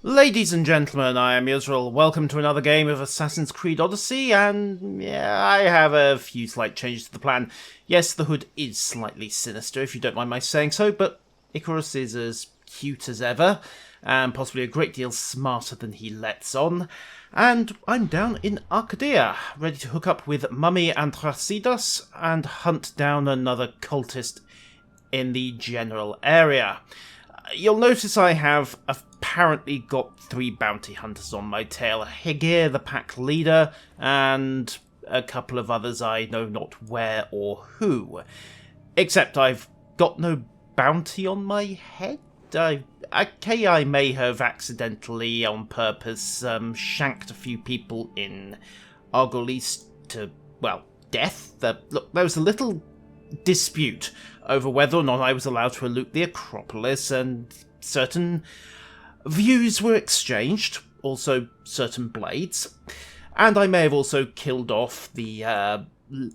Ladies and gentlemen, I am Israel. Welcome to another game of Assassin's Creed Odyssey, and yeah, I have a few slight changes to the plan. Yes, the hood is slightly sinister, if you don't mind my saying so, but Icarus is as cute as ever, and possibly a great deal smarter than he lets on. And I'm down in Arcadia, ready to hook up with Mummy and Brasidas and hunt down another cultist in the general area. You'll notice I have apparently got 3 bounty hunters on my tail. Higir, the pack leader, and a couple of others I know not where or who. Except I've got no bounty on my head. I may have accidentally, on purpose, shanked a few people in Argolis to, well, death. Look, there was a little dispute over whether or not I was allowed to loot the Acropolis, and certain views were exchanged, also certain blades, and I may have also killed off the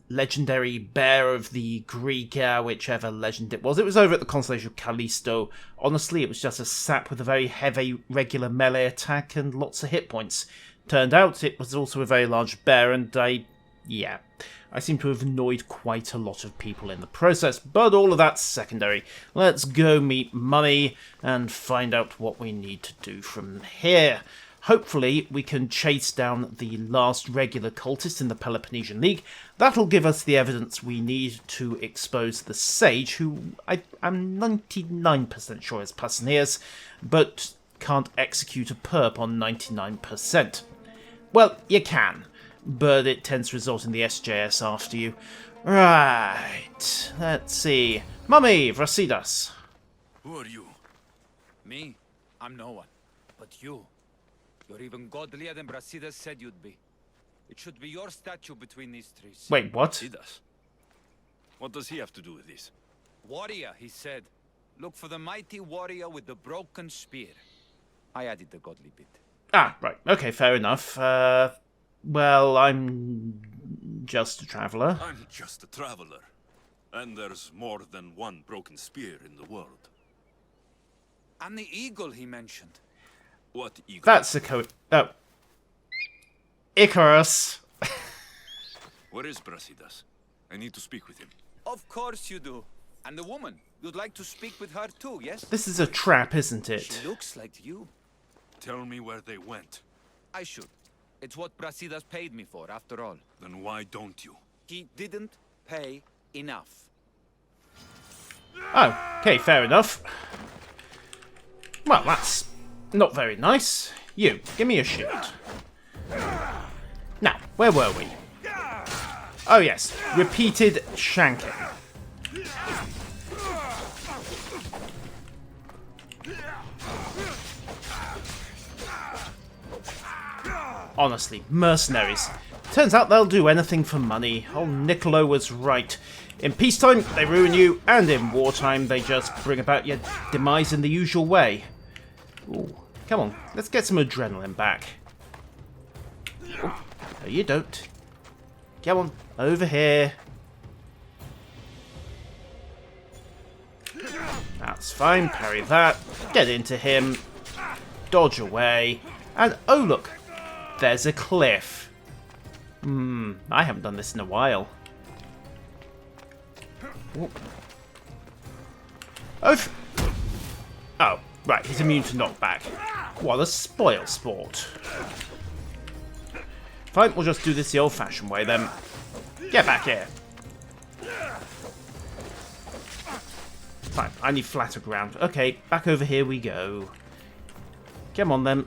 legendary bear of the Greek, whichever legend it was. It was over at the Constellation of Callisto. Honestly, it was just a sap with a very heavy regular melee attack and lots of hit points. Turned out it was also a very large bear, and I seem to have annoyed quite a lot of people in the process, but all of that's secondary. Let's go meet Mummy and find out what we need to do from here. Hopefully we can chase down the last regular cultist in the Peloponnesian League. That'll give us the evidence we need to expose the Sage, who I'm 99% sure is Pasaneers, but can't execute a perp on 99%. Well, you can, but it tends to result in the SJS after you. Right, let's see. Mummy, Brasidas. Who are you? Me? I'm no one. But you. You're even godlier than Brasidas said you'd be. It should be your statue between these trees. Wait, what? Brasidas? What does he have to do with this? Warrior, he said. Look for the mighty warrior with the broken spear. I added the godly bit. Ah, right. Okay, fair enough. Well, I'm just a traveller. I'm just a traveler. And there's more than one broken spear in the world. And the eagle he mentioned. What eagle? That's a oh. Icarus. Where is Brasidas? I need to speak with him. Of course you do. And the woman. You'd like to speak with her too, yes? This is a trap, isn't it? She looks like you. Tell me where they went. I should. It's what Brasidas paid me for, after all. Then why don't you? He didn't pay enough. Oh, okay, fair enough. Well, that's not very nice. You, give me a shield. Now, where were we? Oh yes, repeated shanking. Honestly, mercenaries. Turns out they'll do anything for money. Old Niccolo was right. In peacetime, they ruin you, and in wartime, they just bring about your demise in the usual way. Ooh, come on, let's get some adrenaline back. Ooh, no you don't. Come on, over here. That's fine, parry that. Get into him. Dodge away. And, oh look, there's a cliff. I haven't done this in a while. Ooh. Oh, right, he's immune to knockback. What a spoil sport. Fine, we'll just do this the old-fashioned way then. Get back here. Fine, I need flatter ground. Okay, back over here we go. Come on then.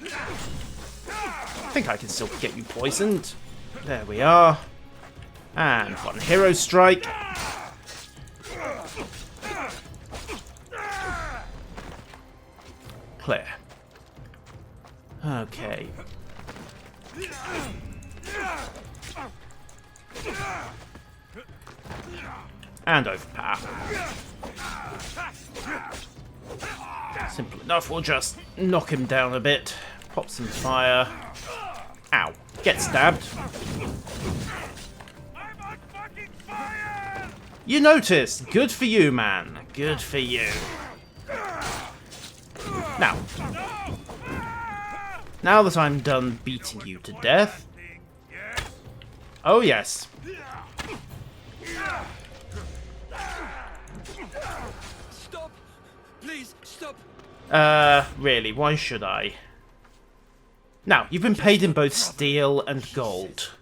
I think I can still get you poisoned. There we are. And one hero strike. Clear. Okay. And overpower. Simple enough, we'll just knock him down a bit. Pop some fire. Ow. Get stabbed. You noticed. Good for you, man. Good for you. Now, Now that I'm done beating you to death... Oh yes. Stop! Please, stop! Really, why should I? Now, you've been paid in both steel and gold.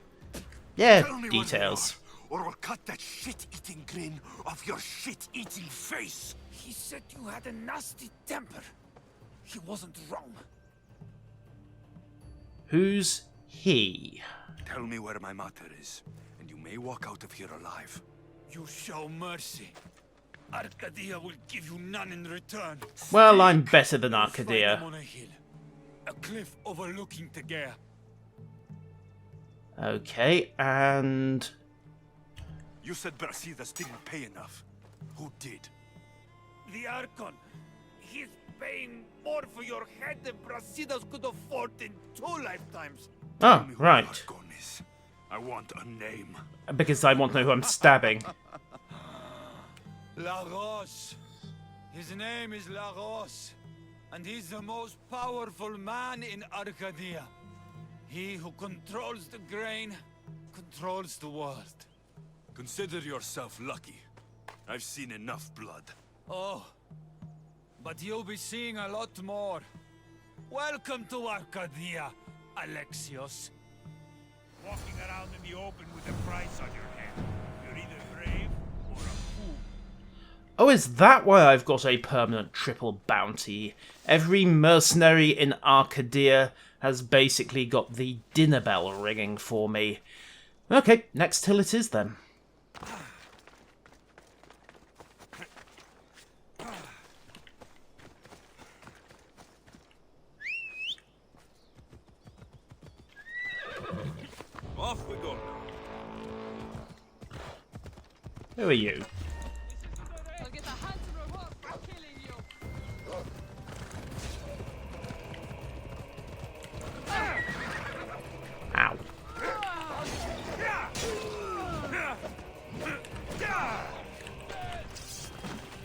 Yeah, Tell me details. what they are, or we'll cut that shit-eating grin off your shit-eating face. He said you had a nasty temper. He wasn't wrong. Who's he? Tell me where my mater is, and you may walk out of here alive. You show mercy. Arcadia will give you none in return. Well, I'm better than Find him Arcadia. on a hill. A cliff overlooking Tegea. Okay, and... You said Brasidas didn't pay enough. Who did? The Archon. He's paying more for your head than Brasidas could afford in 2 lifetimes. Oh, Tell me who right. Argon is. I want a name. Because I want to know who I'm stabbing. Lagos. His name is Lagos. And he's the most powerful man in Arcadia. He who controls the grain, controls the world. Consider yourself lucky. I've seen enough blood. Oh, but you'll be seeing a lot more. Welcome to Arcadia, Alexios. Walking around in the open with a price on your head. You're either brave or a fool. Oh, is that why I've got a permanent triple bounty? Every mercenary in Arcadia has basically got the dinner bell ringing for me. Okay, next hill it is then. Off we go. Who are you? I'll get a handsome reward for killing you. Ow.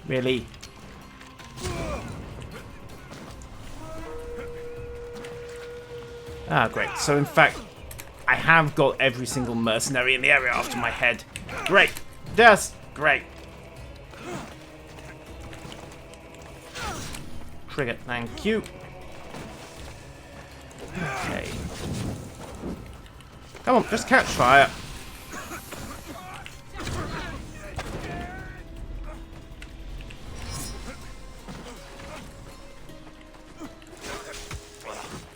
Really? Ah, great. So in fact, I have got every single mercenary in the area after my head. Great. Yes, great. Trigger, thank you. Okay. Come on, just catch fire.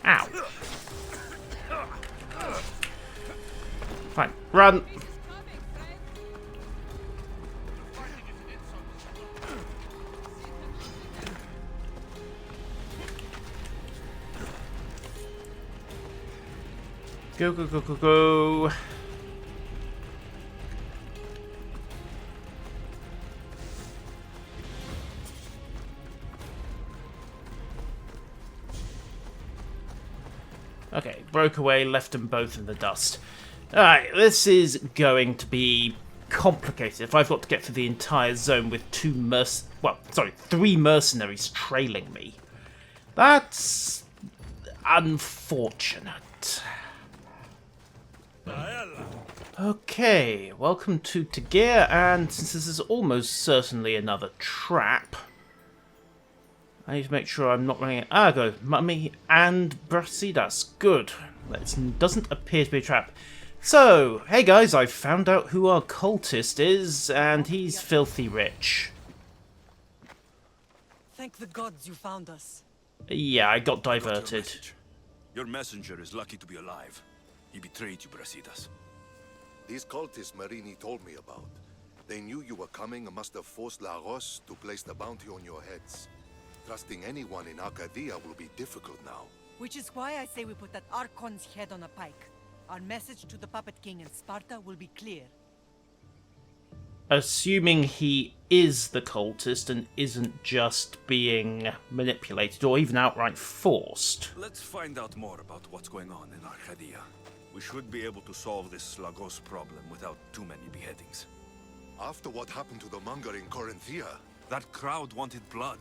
Ow. Fine, run. Go, go, go, go, go. Okay, broke away, left them both in the dust. Alright, this is going to be complicated if I've got to get through the entire zone with 3 mercenaries trailing me. That's unfortunate. Okay, welcome to Tegea, and since this is almost certainly another trap, I need to make sure I'm not running Argo, Mummy, and Brasidas. Good. That doesn't appear to be a trap. So, hey guys, I've found out who our cultist is, and he's filthy rich. Thank the gods you found us. Yeah, I got Got your diverted. message. Your messenger is lucky to be alive. He betrayed you, Brasidas. These cultists Marini told me about. They knew you were coming and must have forced Lagos to place the bounty on your heads. Trusting anyone in Arcadia will be difficult now. Which is why I say we put that Archon's head on a pike. Our message to the Puppet King in Sparta will be clear. Assuming he is the cultist and isn't just being manipulated or even outright forced. Let's find out more about what's going on in Arcadia. We should be able to solve this Lagos problem without too many beheadings. After what happened to the monger in Corinthia, That crowd wanted blood.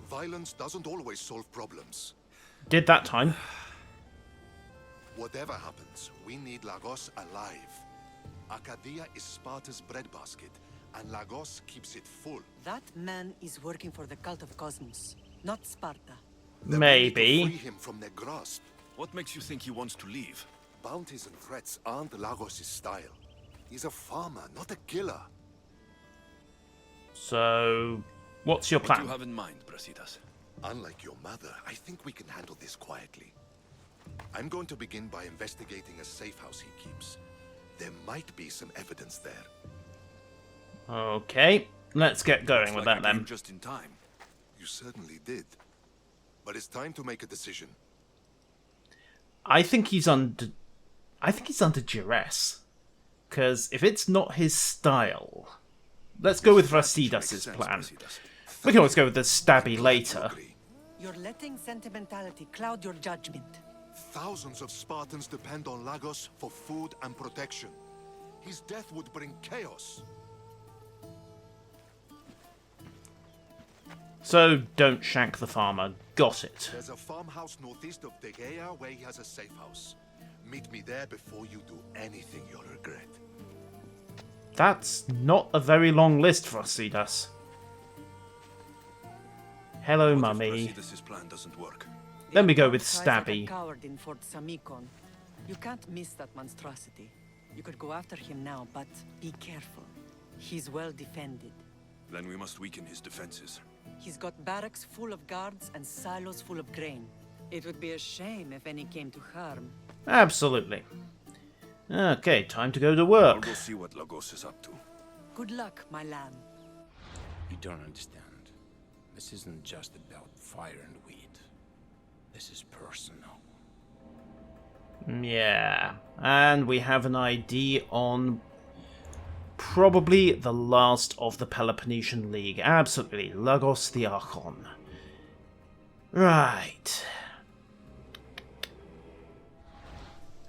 violence doesn't always solve problems. Did that time. Whatever happens, we need Lagos alive. Arcadia is Sparta's breadbasket, and Lagos keeps it full. That man is working for the cult of Cosmos, not Sparta. Then we need to Maybe. free him from their grasp. What makes you think he wants to leave? Bounties and threats aren't Lagos' style. He's a farmer, not a killer. So, what's your What do plan? you have in mind, Brasidas? Unlike your mother, I think we can handle this quietly. I'm going to begin by investigating a safe house he keeps. There might be some evidence there. Okay, let's get going Looks with like that you came then. just in time. You certainly did. But it's time to make a decision. I think he's under duress. Because if it's not his style, let's go with Makes Brasidas' sense, plan. Brasidas. We can always go with the stabby Glad later. you agree. You're letting sentimentality cloud your judgment. Thousands of Spartans depend on Lagos for food and protection. His death would bring chaos. So don't shank the farmer. Got it. There's a farmhouse northeast of Tegea where he has a safe house. Meet me there before you do anything you'll regret. That's not a very long list, Brasidas. Hello, What if mummy. Brasidas' plan doesn't work? Then we go with Tries like a Stabby. coward in Fort Samikon. You can't miss that monstrosity. You could go after him now, but be careful. He's well defended. Then we must weaken his defenses. He's got barracks full of guards and silos full of grain. It would be a shame if any came to harm. Absolutely. Okay, time to go to I'll work. go see what Lagos is up to. Good luck, my lamb. You don't understand. This isn't just about fire and weed. This is personal. Yeah, and we have an ID on probably the last of the Peloponnesian League. Absolutely, Lagos the Archon. Right.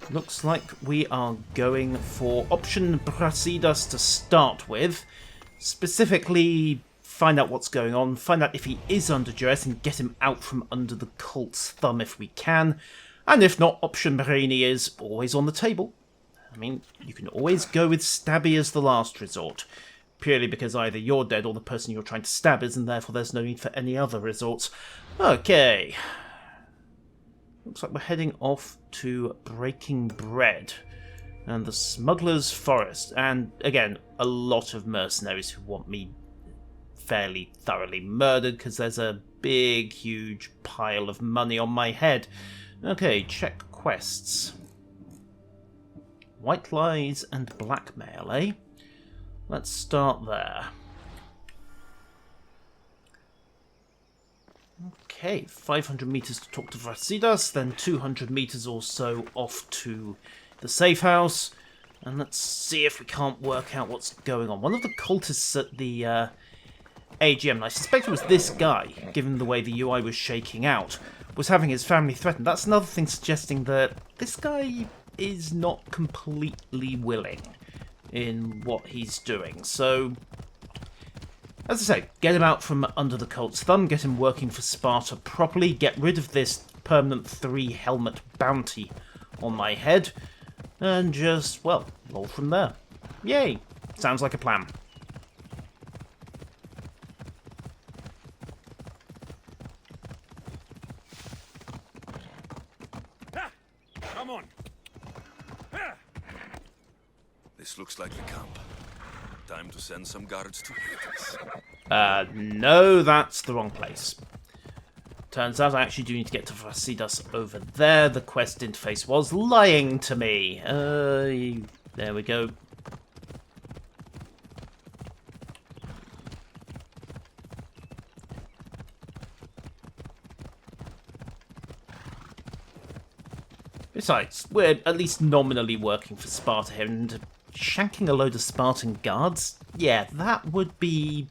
Looks like we are going for option Brasidas to start with. Specifically, find out what's going on, find out if he is under duress, and get him out from under the cult's thumb if we can. And if not, option Marini is always on the table. I mean, you can always go with Stabby as the last resort, purely because either you're dead or the person you're trying to stab is, and therefore there's no need for any other resorts. Okay. Looks like we're heading off to Breaking Bread and the Smuggler's Forest. And again, a lot of mercenaries who want me fairly thoroughly murdered because there's a big, huge pile of money on my head. Okay, check quests. White lies and blackmail, eh? Let's start there. Okay, 500 meters to talk to Brasidas, then 200 meters or so off to the safe house. And let's see if we can't work out what's going on. One of the cultists at the AGM, and I suspect it was this guy, given the way the UI was shaking out, was having his family threatened. That's another thing suggesting that this guy is not completely willing in what he's doing. So, as I say, get him out from under the cult's thumb, get him working for Sparta properly, get rid of this permanent 3-helmet bounty on my head, and just, well, roll from there. Yay! Sounds like a plan. Come on. This looks like the camp. Time to send some guards to Hades. No, that's the wrong place. Turns out I actually do need to get to Brasidas over there. The quest interface was lying to me. There we go. Besides, we're at least nominally working for Sparta here, and shanking a load of Spartan guards? Yeah, that would be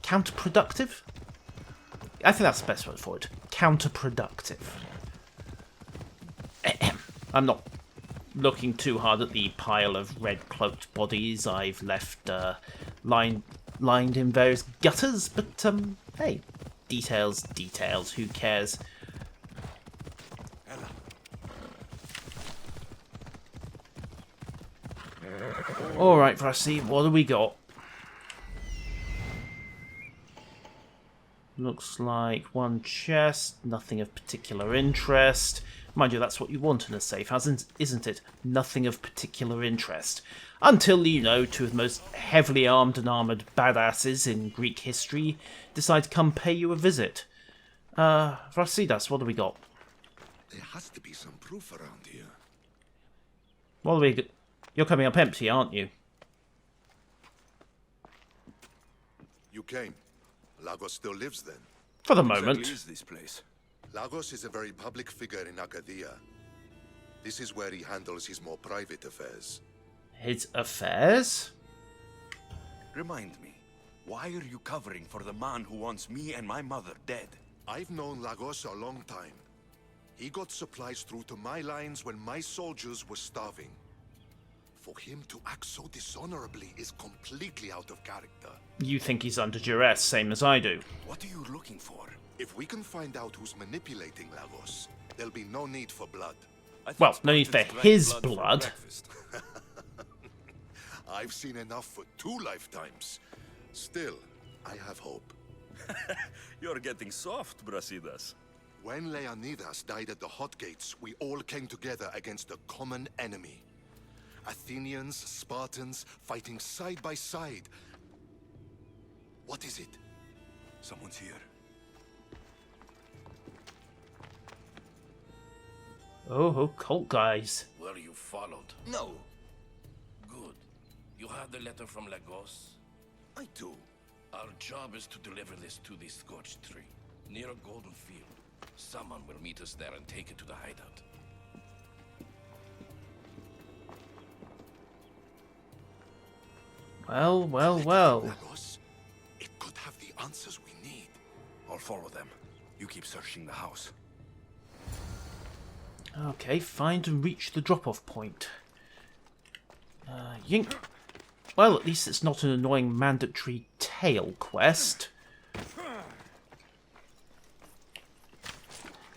counterproductive. I think that's the best word for it. Counterproductive. I'm not looking too hard at the pile of red-cloaked bodies I've left lined in various gutters, but hey, details, who cares? Alright, Vrasi, what do we got? Looks like one chest, nothing of particular interest. Mind you, that's what you want in a safe, isn't it? Nothing of particular interest. Until, you know, two of the most heavily armed and armoured badasses in Greek history decide to come pay you a visit. Vrasidas, what do we got? There has to be some proof around here. What do we got? You're coming up empty, aren't you? You came. Lagos still lives then? For the What moment. exactly is this place? Lagos is a very public figure in Arcadia. This is where he handles his more private affairs. His affairs? Remind me, why are you covering for the man who wants me and my mother dead? I've known Lagos a long time. He got supplies through to my lines when my soldiers were starving. For him to act so dishonorably is completely out of character. You think he's under duress, same as I do. What are you looking for? If we can find out who's manipulating Lagos, there'll be no need for blood. I thought Well, no need for Spartans drank his for blood. breakfast. I've seen enough for 2 lifetimes. Still, I have hope. You're getting soft, Brasidas. When Leonidas died at the Hot Gates, we all came together against a common enemy. Athenians, Spartans, fighting side by side. What is it? Someone's here. Oh, cult guys. Were you followed? No, Good. You have the letter from Lagos? I do. Our job is to deliver this to the scorched tree, near a golden field. Someone will meet us there and take it to the hideout. Well, well, well. Lagos? It could have the answers we need. I'll follow them. You keep searching the house. Okay, find and reach the drop-off point. Yink. Well, at least it's not an annoying mandatory tail quest.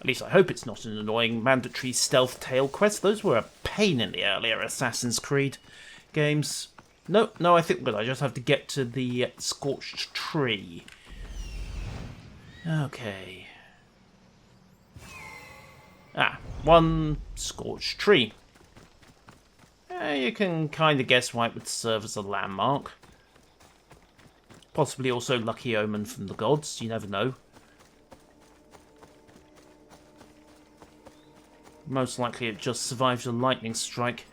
At least I hope it's not an annoying mandatory stealth tail quest. Those were a pain in the earlier Assassin's Creed games. No, I think good. I just have to get to the scorched tree. Okay. One scorched tree. You can kind of guess why it would serve as a landmark. Possibly also lucky omen from the gods, you never know. Most likely it just survived a lightning strike.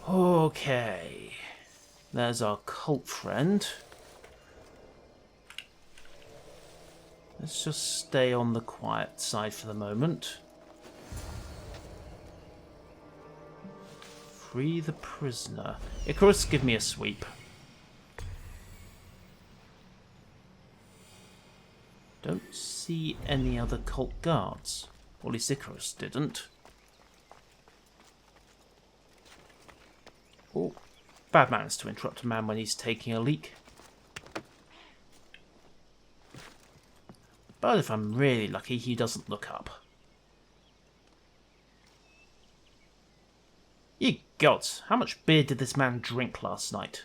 Okay. There's our cult friend. Let's just stay on the quiet side for the moment. Free the prisoner. Icarus, give me a sweep. Don't see any other cult guards. Or at least Icarus didn't. Oh, bad manners to interrupt a man when he's taking a leak. But if I'm really lucky, he doesn't look up. Ye gods, how much beer did this man drink last night?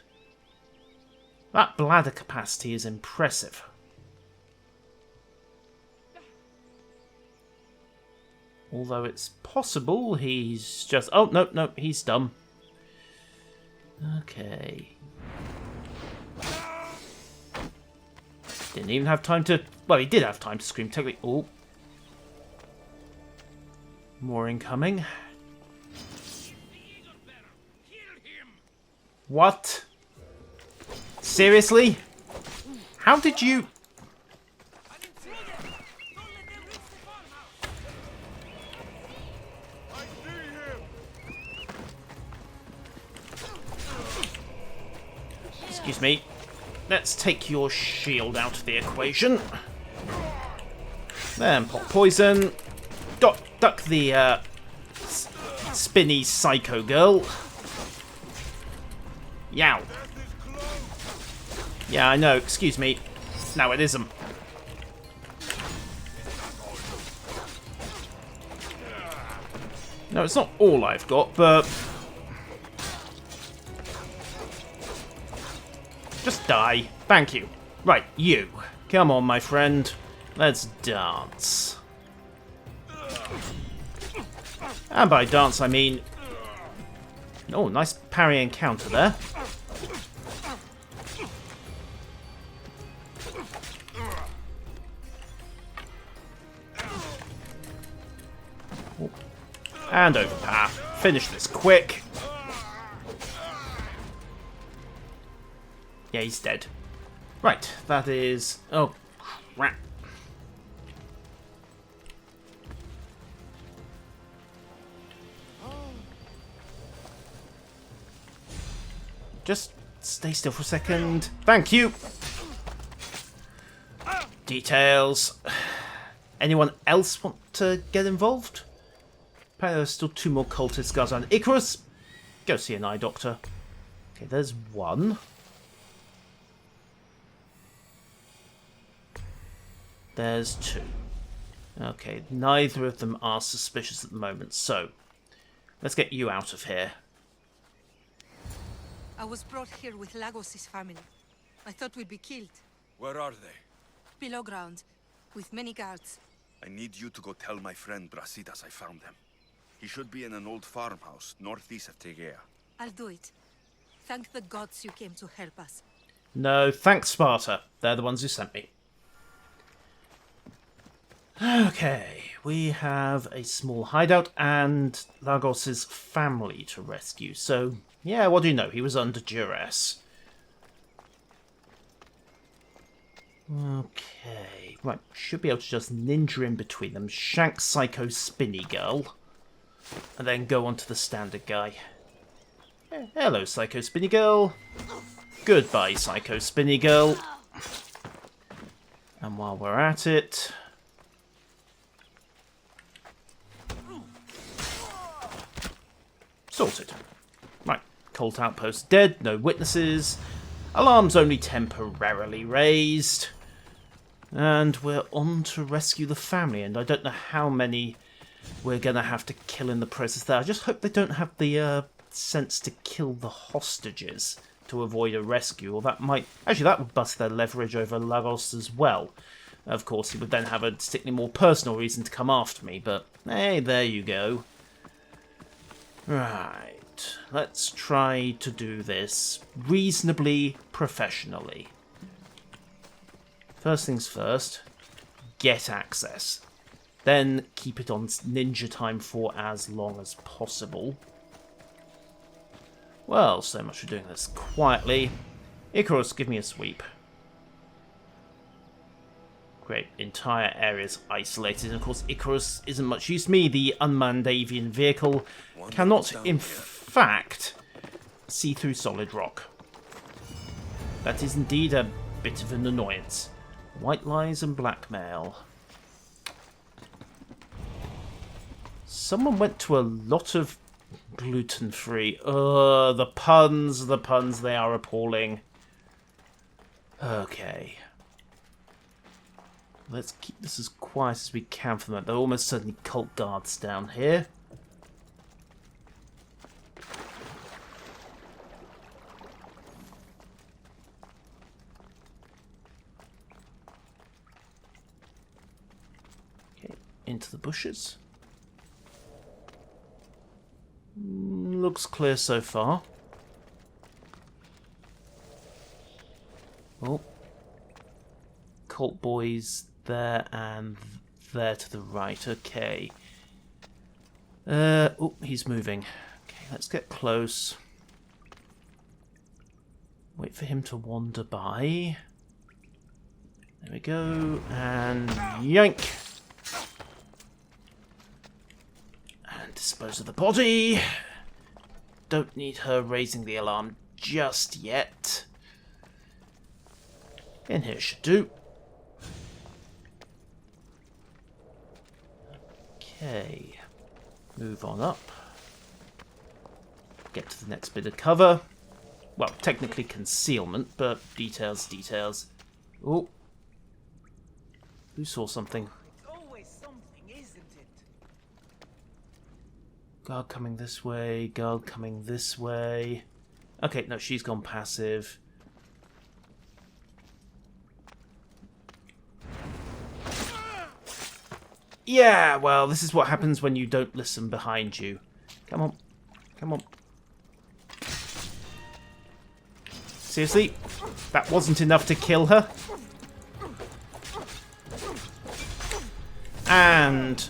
That bladder capacity is impressive. Although it's possible he's just... Oh, no, he's dumb. Okay. Didn't even have time to... Well, he did have time to scream technically. Oh. More incoming. What? Seriously? How did you... Excuse me. Let's take your shield out of the equation. Then pop poison. Duck the spinny psycho girl. Yow. Yeah, I know. Excuse me. No, it isn't. No, it's not all I've got, but... Just die. Thank you. Right, you. Come on, my friend. Let's dance. And by dance, I mean... Oh, nice parry and counter there. And overpower. Finish this quick. Yeah, he's dead. Right, that is... Oh, crap. Just stay still for a second. Thank you! Details. Anyone else want to get involved? Apparently there's still 2 more cultist guards around. Icarus! Go see an eye doctor. Okay, there's 1. There's 2. Okay, neither of them are suspicious at the moment, so let's get you out of here. I was brought here with Lagos' family. I thought we'd be killed. Where are they? Below ground, with many guards. I need you to go tell my friend Brasidas I found them. He should be in an old farmhouse northeast of Tegea. I'll do it. Thank the gods you came to help us. No, thanks Sparta. They're the ones who sent me. Okay, we have a small hideout and Lagos' family to rescue. So, yeah, what do you know? He was under duress. Okay, right, should be able to just ninja in between them, shank Psycho Spinny Girl, and then go on to the standard guy. Hello, Psycho Spinny Girl. Goodbye, Psycho Spinny Girl. And while we're at it... Sorted. Right, Colt Outpost dead, no witnesses. Alarms only temporarily raised. And we're on to rescue the family, and I don't know how many we're going to have to kill in the process there. I just hope they don't have the sense to kill the hostages to avoid a rescue, or that might... Actually, that would bust their leverage over Lagos as well. Of course, he would then have a distinctly more personal reason to come after me, but hey, there you go. Right, let's try to do this reasonably professionally. First things first, get access. Then keep it on ninja time for as long as possible. Well, so much for doing this quietly. Icarus, give me a sweep. Great, entire area's isolated. And of course, Icarus isn't much use to me. The unmanned avian vehicle cannot, in fact, see through solid rock. That is indeed a bit of an annoyance. White lies and blackmail. Someone went to a lot of gluten-free. The puns, they are appalling. Okay. Let's keep this as quiet as we can for the moment. There are almost certainly cult guards down here. Okay, into the bushes. Looks clear so far. Oh. Cult boys there and there to the right. Okay. Oh, he's moving. Okay, let's get close. Wait for him to wander by. There we go. And yank. And dispose of the body. Don't need her raising the alarm just yet. In here should do. Okay, move on up. Get to the next bit of cover. Well, technically concealment, but details, details. Oh, who saw something? It's always something, isn't it? Guard coming this way, guard coming this way. Okay, no, she's gone passive. Yeah, well, this is what happens when you don't listen behind you. Come on. Come on. Seriously? That wasn't enough to kill her? And...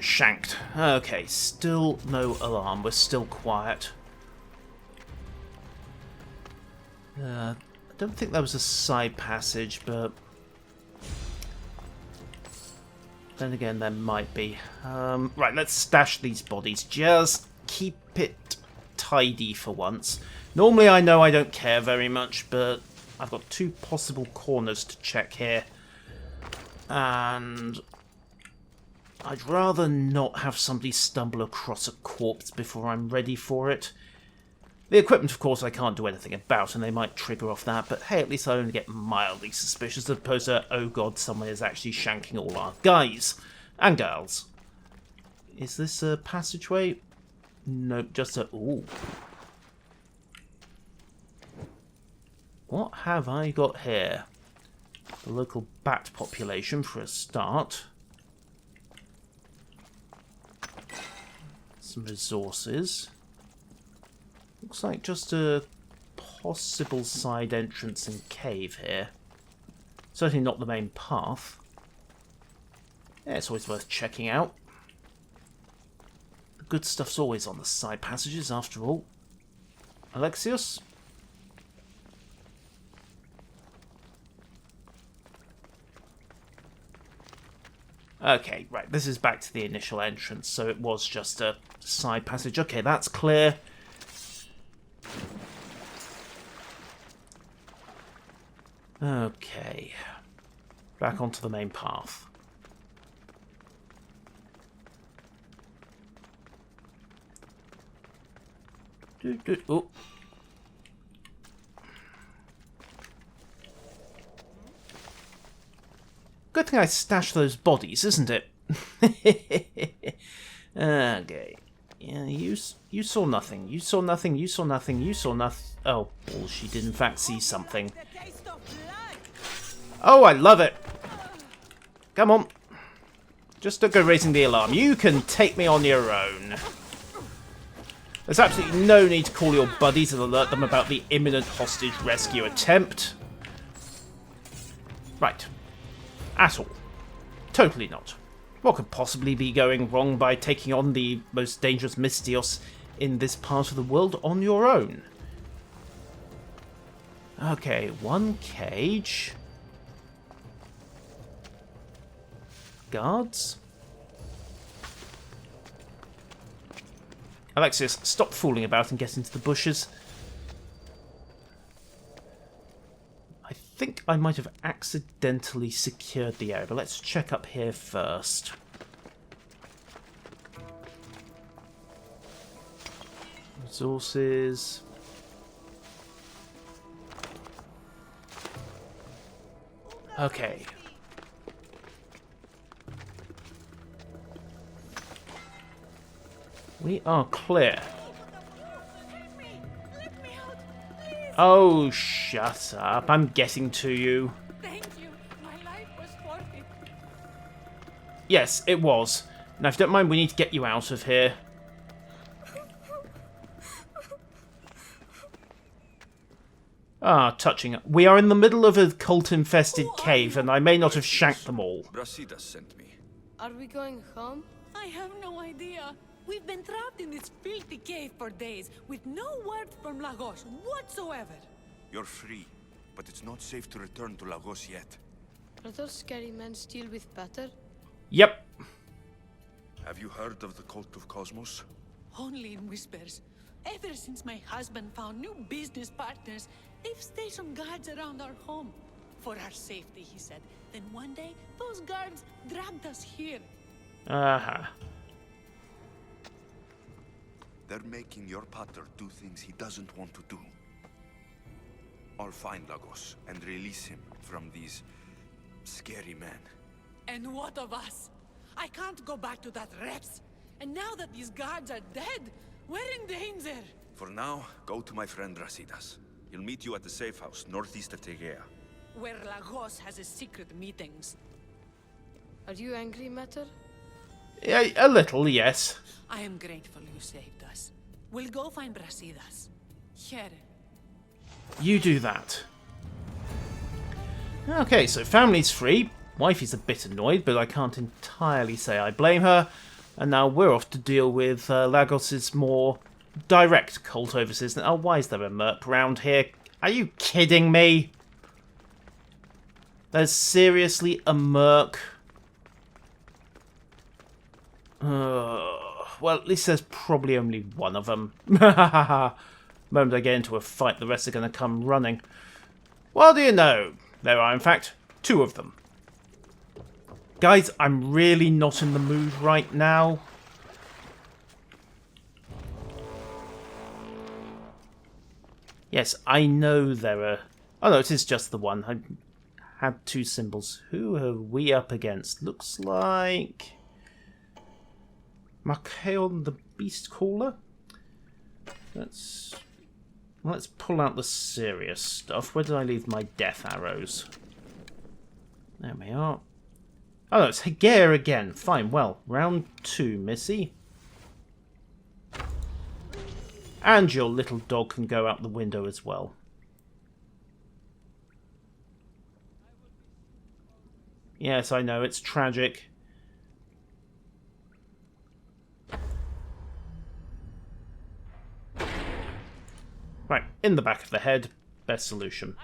shanked. Okay, still no alarm. We're still quiet. I don't think there was a side passage, but... then again, there might be. Right, let's stash these bodies. Just keep it tidy for once. Normally I know I don't care very much, but I've got 2 possible corners to check here. And I'd rather not have somebody stumble across a corpse before I'm ready for it. The equipment, of course, I can't do anything about, and they might trigger off that, but hey, at least I only get mildly suspicious, as opposed to, oh god, someone is actually shanking all our guys and girls. Is this a passageway? Nope, just a... ooh. What have I got here? The local bat population, for a start. Some resources. Looks like just a possible side entrance and cave here. Certainly not the main path. Yeah, it's always worth checking out. The good stuff's always on the side passages, after all. Alexios? Okay, right, this is back to the initial entrance, so it was just a side passage. Okay, that's clear. Okay, back onto the main path. Oh. Good thing I stashed those bodies, isn't it? Okay. Yeah, you saw nothing. You saw nothing. You saw nothing. You saw nothing. Oh, balls, she did in fact see something. Oh, I love it. Come on. Just don't go raising the alarm. You can take me on your own. There's absolutely no need to call your buddies and alert them about the imminent hostage rescue attempt. Right. At all. Totally not. What could possibly be going wrong by taking on the most dangerous Mystios in this part of the world on your own? Okay, 1 cage. Guards? Alexius, stop fooling about and get into the bushes. I think I might have accidentally secured the area, but let's check up here first. Resources. Okay. We are clear. Oh, shut up. I'm getting to you. Thank you. My life was forfeit. Yes, it was. Now, if you don't mind, we need to get you out of here. Ah, touching. We are in the middle of a cult-infested cave, and I may not have shanked them all. Brasidas sent me. Are we going home? I have no idea. We've been trapped in this filthy cave for days, with no word from Lagos whatsoever. You're free, but it's not safe to return to Lagos yet. Are those scary men still with Pater? Yep. Have you heard of the Cult of Cosmos? Only in whispers. Ever since my husband found new business partners, they've stationed guards around our home. For our safety, he said. Then one day, those guards dragged us here. Uh-huh. They're making your Pater do things he doesn't want to do. I'll find Lagos and release him from these scary men. And what of us? I can't go back to that Reps. And now that these guards are dead, we're in danger. For now, go to my friend Brasidas. He'll meet you at the safe house northeast of Tegea. Where Lagos has his secret meetings. Are you angry, Mater? Yeah, a little, yes. I am grateful you saved us. We'll go find Brasidas. Here. You do that. Okay, so family's free. Wifey's a bit annoyed, but I can't entirely say I blame her. And now we're off to deal with Lagos's more direct cult overseers. Oh, why is there a merc round here? Are you kidding me? There's seriously a merc? Well, at least there's probably only one of them. Moment I get into a fight, the rest are going to come running. Well, do you know, there are in fact 2 of them. Guys, I'm really not in the mood right now. Yes, I know there are... Oh no, it is just the one. I had 2 symbols. Who are we up against? Looks like... Markeon the Beast Caller? Let's pull out the serious stuff. Where did I leave my death arrows? There we are. Oh no, it's Hagir again. Fine, well, round 2, Missy. And your little dog can go out the window as well. Yes, I know, it's tragic. Right, in the back of the head, best solution.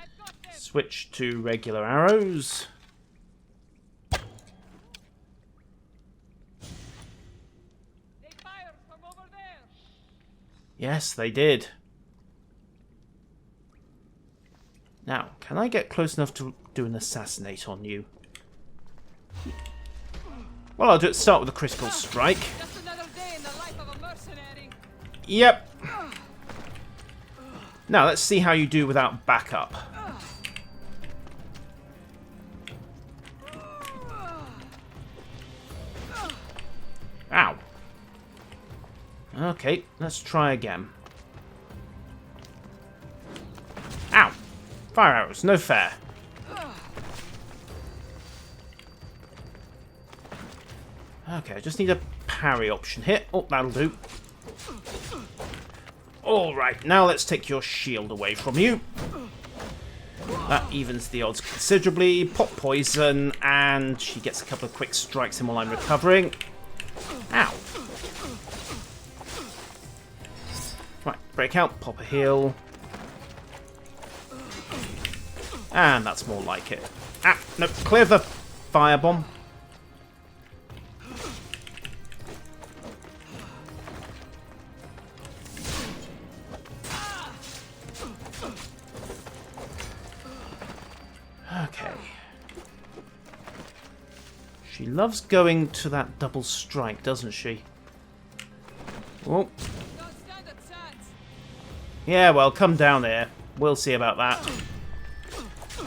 Switch to regular arrows. Yes, they did. Now, can I get close enough to do an assassinate on you? Well, I'll start with a critical strike. Just another day in the life of a mercenary. Yep. Now, let's see how you do without backup. Ow. Okay, let's try again. Ow. Fire arrows, no fair. Okay, I just need a parry option here. Oh, that'll do. Alright, now let's take your shield away from you. That evens the odds considerably. Pop poison, and she gets a couple of quick strikes in while I'm recovering. Ow. Right, break out, pop a heal. And that's more like it. Ah, no, clear the firebomb. Okay. She loves going to that double strike, doesn't she? Oh. Yeah, well, come down here. We'll see about that.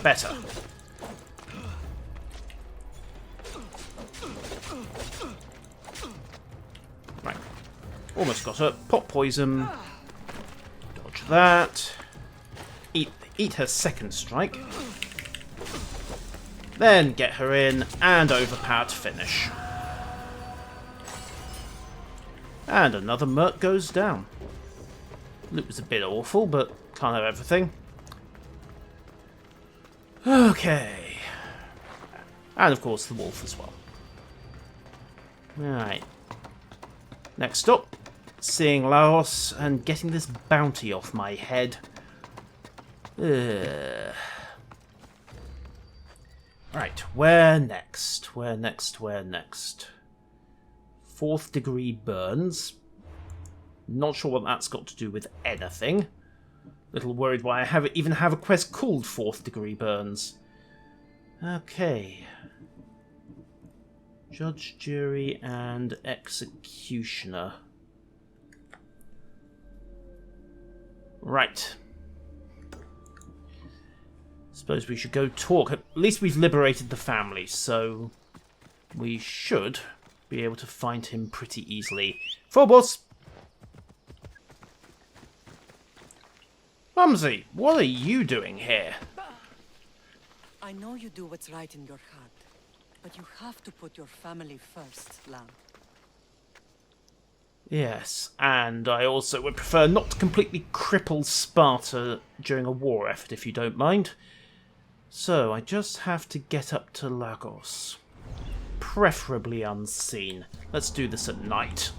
Better. Right. Almost got her. Pop poison. Dodge that. Eat her second strike. Then get her in and overpower to finish. And another merc goes down. Loot was a bit awful, but can't have everything. Okay. And of course the wolf as well. Right. Next up, seeing Laos and getting this bounty off my head. Right, where next? Where next? Where next? 4th degree burns. Not sure what that's got to do with anything. Little worried why I even have a quest called 4th degree burns. Okay. Judge, jury, and executioner. Right. Suppose we should go talk. At least we've liberated the family, so we should be able to find him pretty easily. Phobos! Mumsy, what are you doing here? I know you do what's right in your heart. But you have to put your family first, Lamb. Yes, and I also would prefer not to completely cripple Sparta during a war effort, if you don't mind. So, I just have to get up to Lagos. Preferably unseen. Let's do this at night.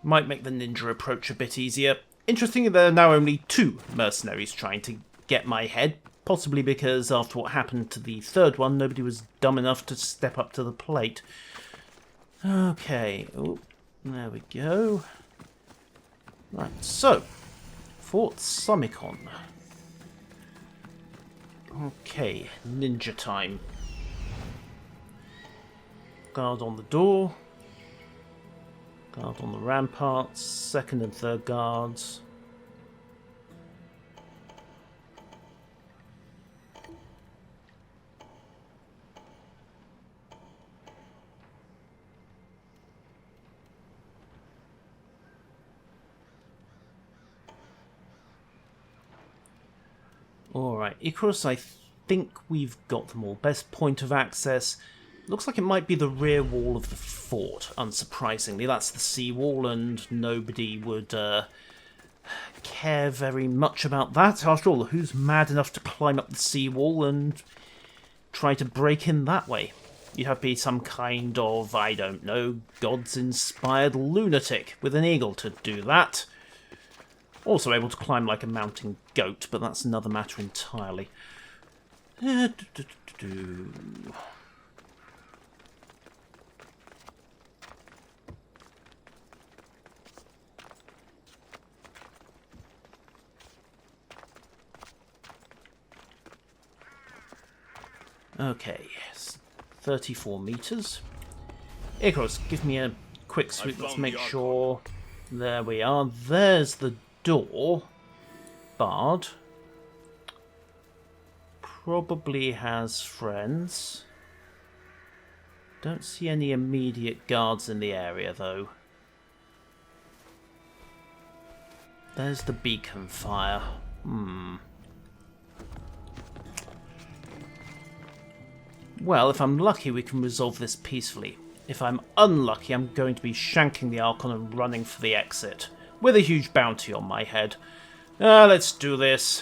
Might make the ninja approach a bit easier. Interestingly, there are now only 2 mercenaries trying to get my head, possibly because after what happened to the third one, nobody was dumb enough to step up to the plate. Okay, oh, there we go. Right, so, Fort Summicon. Okay, ninja time. Guard on the door. Guard on the ramparts, 2nd and 3rd guards. Alright, Icarus, I think we've got them all. Best point of access. Looks like it might be the rear wall of the fort, unsurprisingly. That's the seawall, and nobody would care very much about that. After all, who's mad enough to climb up the seawall and try to break in that way? You'd have to be some kind of, I don't know, gods-inspired lunatic with an eagle to do that. Also able to climb like a mountain goat, but that's another matter entirely. Okay, 34 meters. Icarus, give me a quick sweep. Let's make sure. There we are. There's the door. Bard. Probably has friends. Don't see any immediate guards in the area, though. There's the beacon fire. Well, if I'm lucky, we can resolve this peacefully. If I'm unlucky, I'm going to be shanking the Archon and running for the exit, with a huge bounty on my head. Let's do this.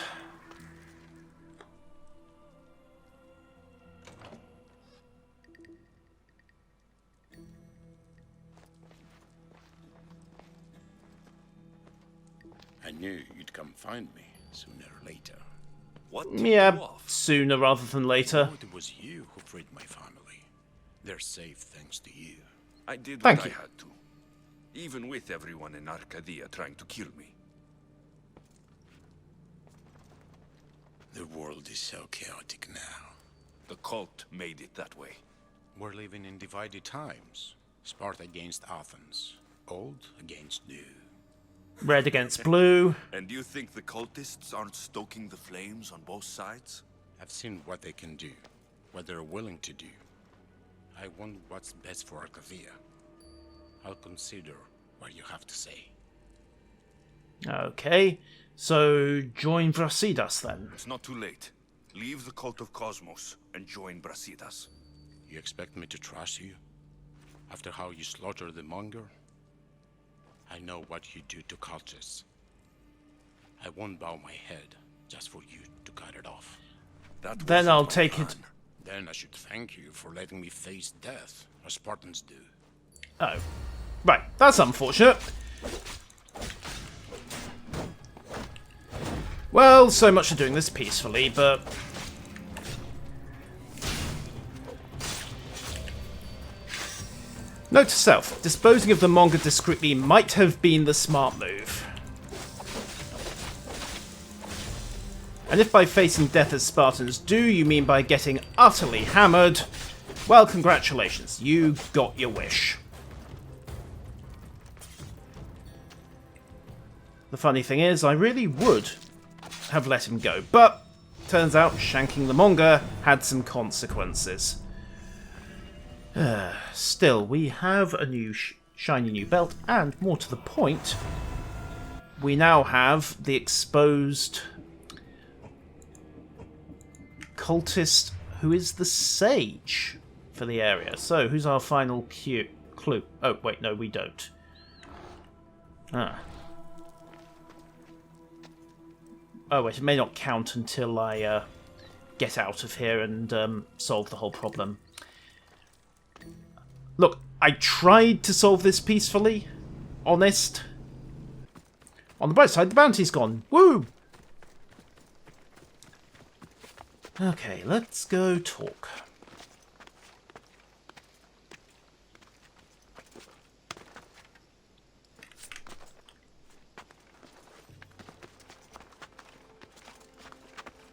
I knew you'd come find me sooner or later. What? Yeah, sooner rather than later. Oh, it was you who freed my family. They're safe thanks to you. I did Thank what you. I had to. Even with everyone in Arcadia trying to kill me. The world is so chaotic now. The cult made it that way. We're living in divided times. Sparta against Athens. Old against new. Red against blue. And you think the cultists aren't stoking the flames on both sides? I've seen what they can do. What they're willing to do. I want what's best for Arcadia. I'll consider what you have to say. Okay, so join Brasidas then. It's not too late. Leave the cult of Cosmos and join Brasidas. You expect me to trust you? After how you slaughtered the monger? I know what you do to cultists. I won't bow my head just for you to cut it off. Then I'll take it. Then I should thank you for letting me face death, as Spartans do. Oh. Right, that's unfortunate. Well, so much for doing this peacefully, but... Note to self, disposing of the manga discreetly might have been the smart move. And if by facing death as Spartans do, you mean by getting utterly hammered, well, congratulations, you got your wish. The funny thing is, I really would have let him go, but turns out shanking the manga had some consequences. Still, we have a new shiny new belt, and more to the point, we now have the exposed cultist who is the sage for the area. So, who's our final clue? Oh, wait, no, we don't. Ah. Oh, wait, it may not count until I get out of here and solve the whole problem. Look, I tried to solve this peacefully. Honest. On the bright side, the bounty's gone. Woo! Okay, let's go talk.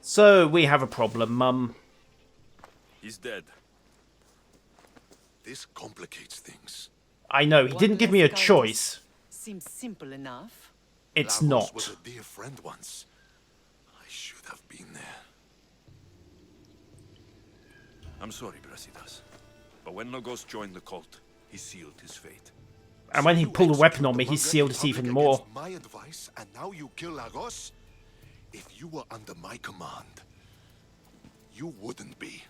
So, we have a problem, Mum. He's dead. This complicates things. I know, he didn't give me a choice. Seems simple enough. It's Lagos not. was a dear friend once. I should have been there. I'm sorry, Brasidas. But when Lagos joined the cult, he sealed his fate. And when he You pulled a weapon execute on me, the he Mongol sealed it Republic even more. against my advice, and now you kill Lagos? If you were under my command, you wouldn't be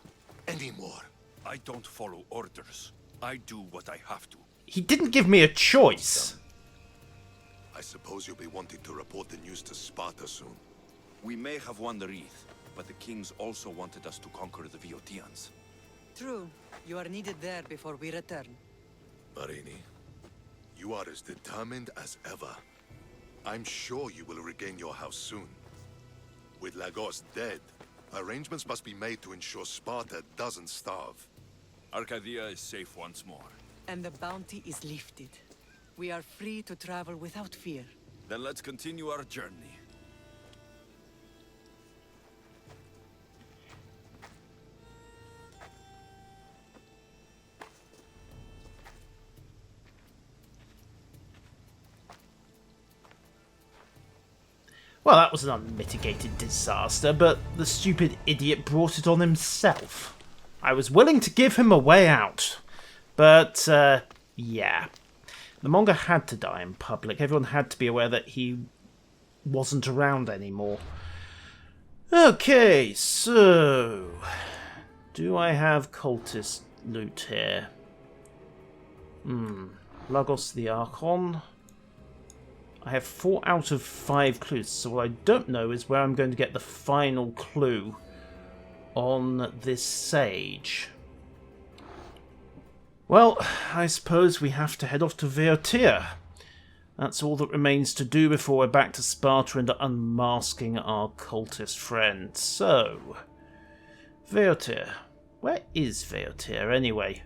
anymore. I don't follow orders. I do what I have to. He didn't give me a choice. I suppose you'll be wanting to report the news to Sparta soon. We may have won the wreath, but the kings also wanted us to conquer the Viotians. True. You are needed there before we return. Barini, you are as determined as ever. I'm sure you will regain your house soon. With Lagos dead, arrangements must be made to ensure Sparta doesn't starve. Arcadia is safe once more. And the bounty is lifted. We are free to travel without fear. Then let's continue our journey. Well, that was an unmitigated disaster, but the stupid idiot brought it on himself. I was willing to give him a way out. But, yeah. The Mongol had to die in public. Everyone had to be aware that he wasn't around anymore. Okay, so... do I have cultist loot here? Lagos the Archon. I have 4 out of 5 clues, so what I don't know is where I'm going to get the final clue on this sage. Well, I suppose we have to head off to Viotia. That's all that remains to do before we're back to Sparta and unmasking our cultist friend. So, Viotia. Where is Viotia anyway?